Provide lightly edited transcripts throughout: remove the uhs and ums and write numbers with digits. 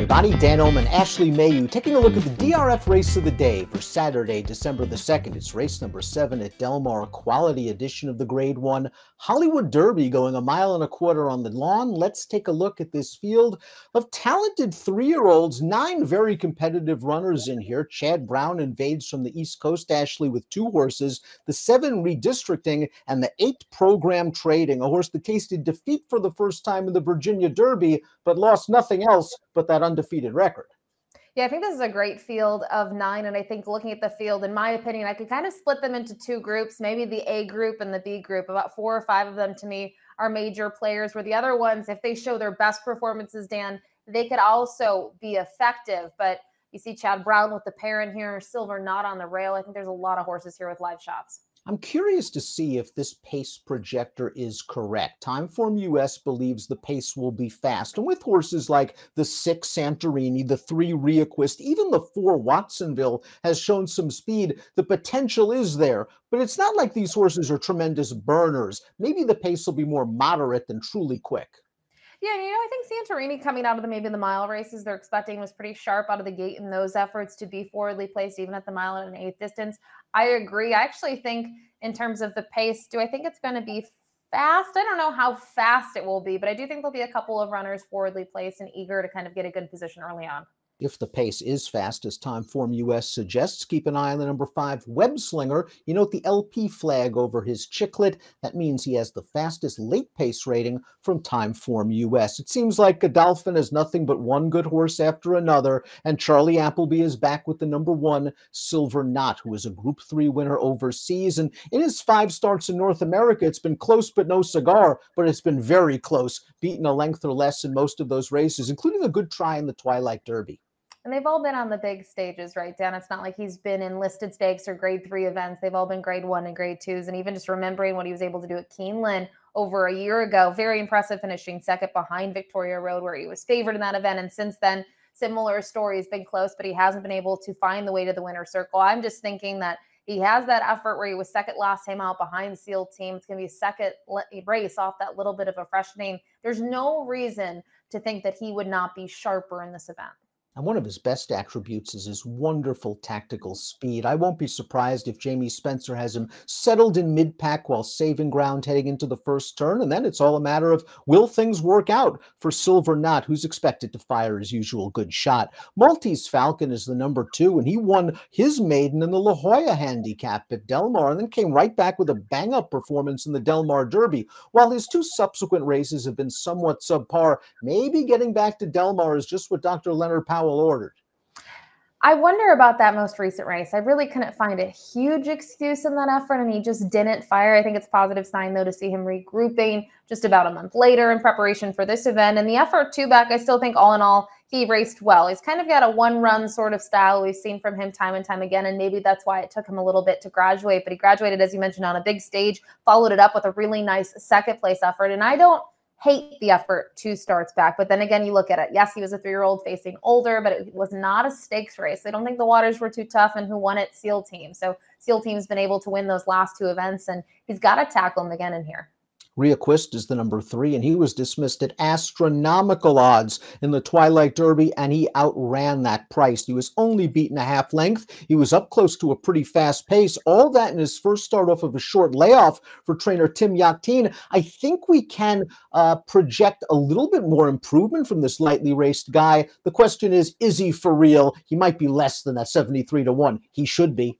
everybody. Dan Illman and Ashley Mailloux taking a look at the DRF race of the day for Saturday, December the 2nd. It's race number 7 at Del Mar, a quality edition of the Grade 1 Hollywood Derby going 1.25 miles on the lawn. Let's take a look at this field of talented 3-year-olds, 9 very competitive runners in here. Chad Brown invades from the East Coast, Ashley, with 2 horses, the 7 redistricting and the 8 program trading, a horse that tasted defeat for the first time in the Virginia Derby, but lost nothing else but that undefeated record. Yeah, I think this is a great field of 9, and I think looking at the field, in my opinion, I could kind of split them into 2 groups, maybe the A group and the B group. About 4 or 5 of them, to me, are major players, where the other ones, if they show their best performances, Dan, they could also be effective. But you see Chad Brown with the pair in here, Silver not on the rail. I think there's a lot of horses here with live shots. I'm curious to see if this pace projector is correct. Timeform US believes the pace will be fast. And with horses like the 6 Santorini, the 3 Reacquist, even the 4 Watsonville has shown some speed. The potential is there, but it's not like these horses are tremendous burners. Maybe the pace will be more moderate than truly quick. Yeah, I think Santorini coming out of maybe the mile races they're expecting was pretty sharp out of the gate in those efforts to be forwardly placed, even at the 1 1/8 distance. I agree. I actually think in terms of the pace, do I think it's going to be fast? I don't know how fast it will be, but I do think there'll be a couple of runners forwardly placed and eager to kind of get a good position early on. If the pace is fast, as Timeform US suggests, keep an eye on the number 5, Webslinger. You note the LP flag over his chiclet. That means he has the fastest late pace rating from Timeform US. It seems like Godolphin has nothing but one good horse after another, and Charlie Appleby is back with the number 1, Silver Knot, who is a Group 3 winner overseas. And in his 5 starts in North America, it's been close but no cigar, but it's been very close, beaten a length or less in most of those races, including a good try in the Twilight Derby. And they've all been on the big stages, right, Dan? It's not like he's been in listed stakes or Grade 3 events. They've all been Grade 1 and Grade 2s. And even just remembering what he was able to do at Keeneland over a year ago, very impressive, finishing second behind Victoria Road, where he was favored in that event. And since then, similar story. He's been close, but he hasn't been able to find the way to the winner's circle. I'm just thinking that he has that effort where he was second last time out behind Seal Team. It's going to be a second race off that little bit of a freshening. There's no reason to think that he would not be sharper in this event. And one of his best attributes is his wonderful tactical speed. I won't be surprised if Jamie Spencer has him settled in mid-pack while saving ground heading into the first turn. And then it's all a matter of, will things work out for Silver Knot, who's expected to fire his usual good shot. Maltese Falcon is the number 2, and he won his maiden in the La Jolla handicap at Del Mar, and then came right back with a bang-up performance in the Del Mar Derby. While his 2 subsequent races have been somewhat subpar, maybe getting back to Del Mar is just what Dr. Leonard Powell ordered. I wonder about that most recent race. I really couldn't find a huge excuse in that effort, and he just didn't fire. I think it's a positive sign, though, to see him regrouping just about a month later in preparation for this event. And the effort 2 back, I still think all in all, he raced well. He's kind of got a one-run sort of style we've seen from him time and time again, and maybe that's why it took him a little bit to graduate. But he graduated, as you mentioned, on a big stage, followed it up with a really nice second-place effort. And I don't hate the effort 2 starts back. But then again, you look at it. Yes, he was a 3-year-old facing older, but it was not a stakes race. I don't think the waters were too tough, and who won it? Seal Team. So Seal Team's been able to win those last 2 events, and he's got to tackle him again in here. Reacquist is the number 3, and he was dismissed at astronomical odds in the Twilight Derby, and he outran that price. He was only beaten a half length. He was up close to a pretty fast pace. All that in his first start off of a short layoff for trainer Tim Yakteen. I think we can project a little bit more improvement from this lightly raced guy. The question is he for real? He might be less than that 73-1. He should be.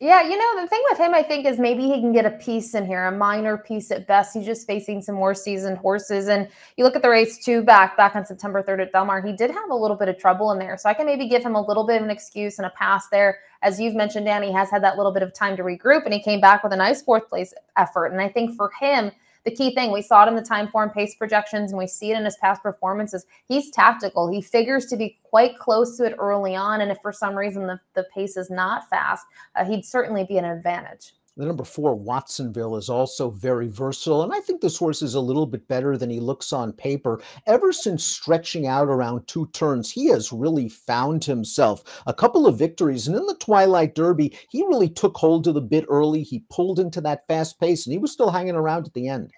Yeah, the thing with him, I think, is maybe he can get a piece in here, a minor piece at best. He's just facing some more seasoned horses. And you look at the race 2 back on September 3rd at Del Mar, he did have a little bit of trouble in there. So I can maybe give him a little bit of an excuse and a pass there. As you've mentioned, Dan, he has had that little bit of time to regroup, and he came back with a nice 4th place effort. And I think for him, the key thing, we saw it in the Timeform pace projections, and we see it in his past performances. He's tactical. He figures to be quite close to it early on, and if for some reason the pace is not fast, he'd certainly be an advantage. The number 4, Watsonville, is also very versatile, and I think this horse is a little bit better than he looks on paper. Ever since stretching out around 2 turns, he has really found himself. A couple of victories, and in the Twilight Derby, he really took hold of the bit early. He pulled into that fast pace, and he was still hanging around at the end.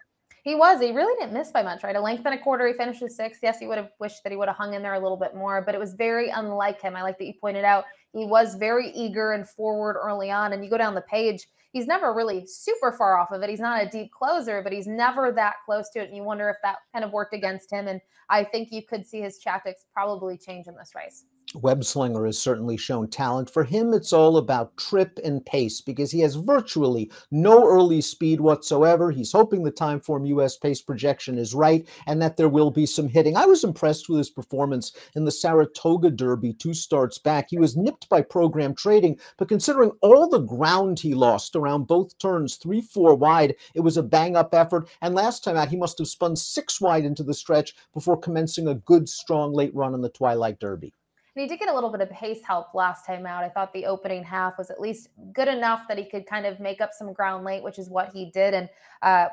He was. He really didn't miss by much, right? A length and a quarter. He finished with 6. Yes, he would have wished that he would have hung in there a little bit more, but it was very unlike him. I like that you pointed out he was very eager and forward early on. And you go down the page, he's never really super far off of it. He's not a deep closer, but he's never that close to it. And you wonder if that kind of worked against him. And I think you could see his tactics probably change in this race. Webslinger has certainly shown talent. For him, it's all about trip and pace because he has virtually no early speed whatsoever. He's hoping the Timeform US pace projection is right and that there will be some hitting. I was impressed with his performance in the Saratoga Derby 2 starts back. He was nipped by program trading, but considering all the ground he lost around both turns, 3-4 wide, it was a bang-up effort. And last time out, he must have spun 6 wide into the stretch before commencing a good, strong late run in the Twilight Derby. And he did get a little bit of pace help last time out. I thought the opening half was at least good enough that he could kind of make up some ground late, which is what he did. And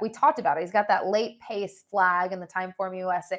we talked about it. He's got that late pace flag in the Timeform US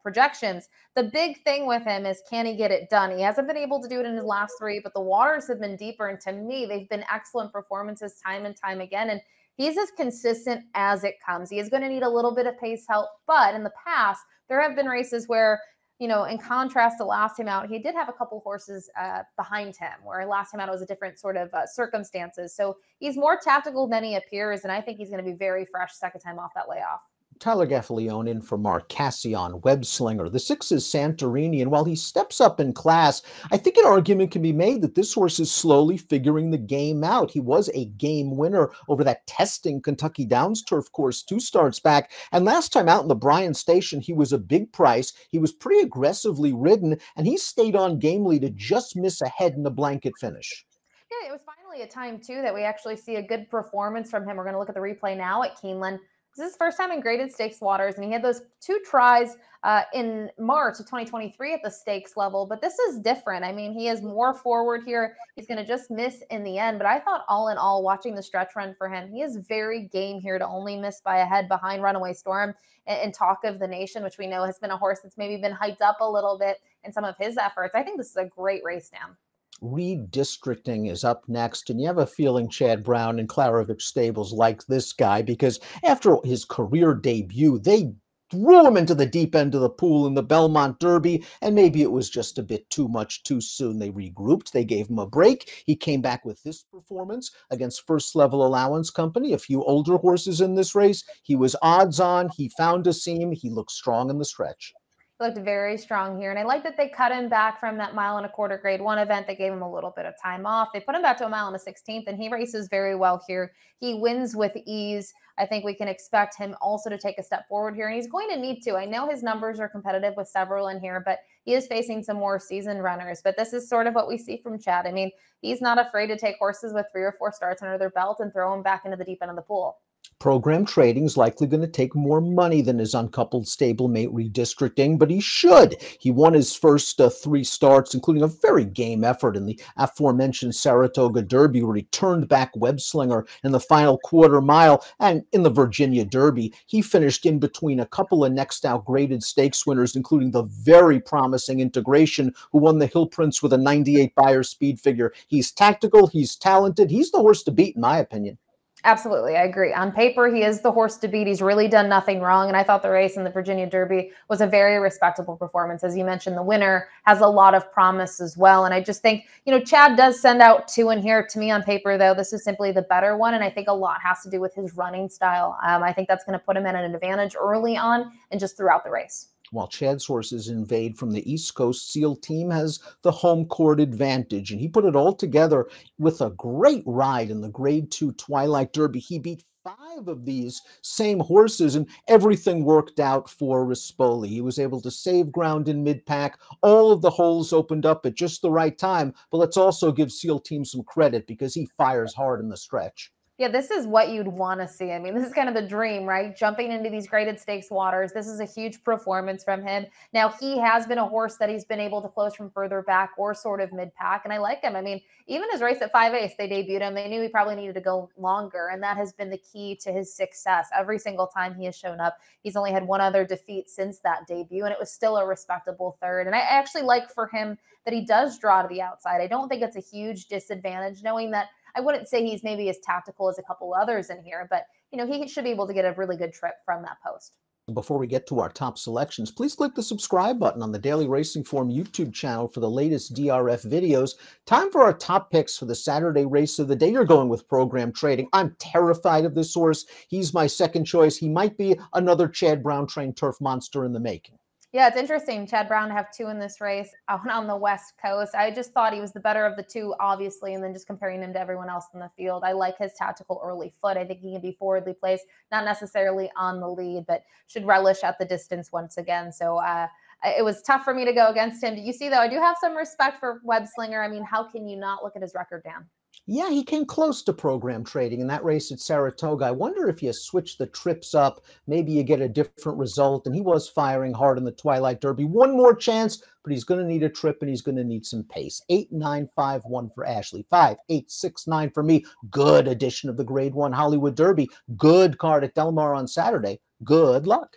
projections. The big thing with him is, can he get it done? He hasn't been able to do it in his last 3, but the waters have been deeper. And to me, they've been excellent performances time and time again. And he's as consistent as it comes. He is going to need a little bit of pace help. But in the past, there have been races where, you know, in contrast to last time out, he did have a couple horses behind him, where last time out it was a different sort of circumstances. So he's more tactical than he appears, and I think he's going to be very fresh second time off that layoff. Tyler Gaffalione in for Mark Cassian, Webslinger. The 6 is Santorini, and while he steps up in class, I think an argument can be made that this horse is slowly figuring the game out. He was a game winner over that testing Kentucky Downs turf course 2 starts back, and last time out in the Bryan Station, he was a big price. He was pretty aggressively ridden, and he stayed on gamely to just miss ahead in the blanket finish. Yeah, it was finally a time, too, that we actually see a good performance from him. We're going to look at the replay now at Keeneland. This is his first time in graded stakes waters, and he had those 2 tries in March of 2023 at the stakes level, but this is different. I mean, he is more forward here. He's going to just miss in the end, but I thought all in all, watching the stretch run for him, he is very game here to only miss by a head behind Runaway Storm and Talk of the Nation, which we know has been a horse that's maybe been hyped up a little bit in some of his efforts. I think this is a great race now. Redistricting is up next, and you have a feeling Chad Brown and Klaravich Stables like this guy because after his career debut, they threw him into the deep end of the pool in the Belmont Derby, and maybe it was just a bit too much too soon. They regrouped. They gave him a break. He came back with this performance against First Level Allowance Company, a few older horses in this race. He was odds on. He found a seam. He looked strong in the stretch. Looked very strong here. And I like that they cut him back from that 1.25 mile grade 1 event. They gave him a little bit of time off. They put him back to 1 1/16, and he races very well here. He wins with ease. I think we can expect him also to take a step forward here, and he's going to need to. I know his numbers are competitive with several in here, but he is facing some more seasoned runners. But this is sort of what we see from Chad. I mean, he's not afraid to take horses with 3 or 4 starts under their belt and throw them back into the deep end of the pool. Program trading is likely going to take more money than his uncoupled stablemate redistricting, but he should. He won his first 3 starts, including a very game effort in the aforementioned Saratoga Derby, where he turned back Webslinger in the final quarter mile, and in the Virginia Derby, he finished in between a couple of next out graded stakes winners, including the very promising Integration, who won the Hill Prince with a 98 Beyer speed figure. He's tactical, he's talented, he's the horse to beat, in my opinion. Absolutely. I agree. On paper, he is the horse to beat. He's really done nothing wrong. And I thought the race in the Virginia Derby was a very respectable performance. As you mentioned, the winner has a lot of promise as well. And I just think, you know, Chad does send out 2 in here. To me, on paper, though, this is simply the better one. And I think a lot has to do with his running style. I think that's going to put him at an advantage early on and just throughout the race. While Chad's horses invade from the East Coast, Seal Team has the home court advantage, and he put it all together with a great ride in the Grade 2 Twilight Derby. He beat 5 of these same horses, and everything worked out for Rispoli. He was able to save ground in mid-pack. All of the holes opened up at just the right time, but let's also give Seal Team some credit because he fires hard in the stretch. Yeah, this is what you'd want to see. I mean, this is kind of the dream, right? Jumping into these graded stakes waters. This is a huge performance from him. Now, he has been a horse that he's been able to close from further back or sort of mid-pack, and I like him. I mean, even his race at 5 Ace, they debuted him. They knew he probably needed to go longer, and that has been the key to his success. Every single time he has shown up, he's only had 1 other defeat since that debut, and it was still a respectable third. And I actually like for him that he does draw to the outside. I don't think it's a huge disadvantage, knowing that I wouldn't say he's maybe as tactical as a couple others in here, but he should be able to get a really good trip from that post. Before we get to our top selections, please click the subscribe button on the Daily Racing Form YouTube channel for the latest DRF videos. Time for our top picks for the Saturday race of the day. You're going with Program Trading. I'm terrified of this horse. He's my second choice. He might be another Chad Brown trained turf monster in the making. Yeah, it's interesting. Chad Brown to have 2 in this race out on the West Coast. I just thought he was the better of the 2, obviously, and then just comparing him to everyone else in the field. I like his tactical early foot. I think he can be forwardly placed, not necessarily on the lead, but should relish at the distance once again. So it was tough for me to go against him. You see, though, I do have some respect for Web Slinger. I mean, how can you not look at his record, Dan? Yeah, he came close to Program Trading in that race at Saratoga. I wonder if you switch the trips up, maybe you get a different result. And he was firing hard in the Twilight Derby. One more chance, but he's going to need a trip and he's going to need some pace. 8, 9, 5, 1 for Ashley. 5, 8, 6, 9 for me. Good edition of the Grade 1 Hollywood Derby. Good card at Del Mar on Saturday. Good luck.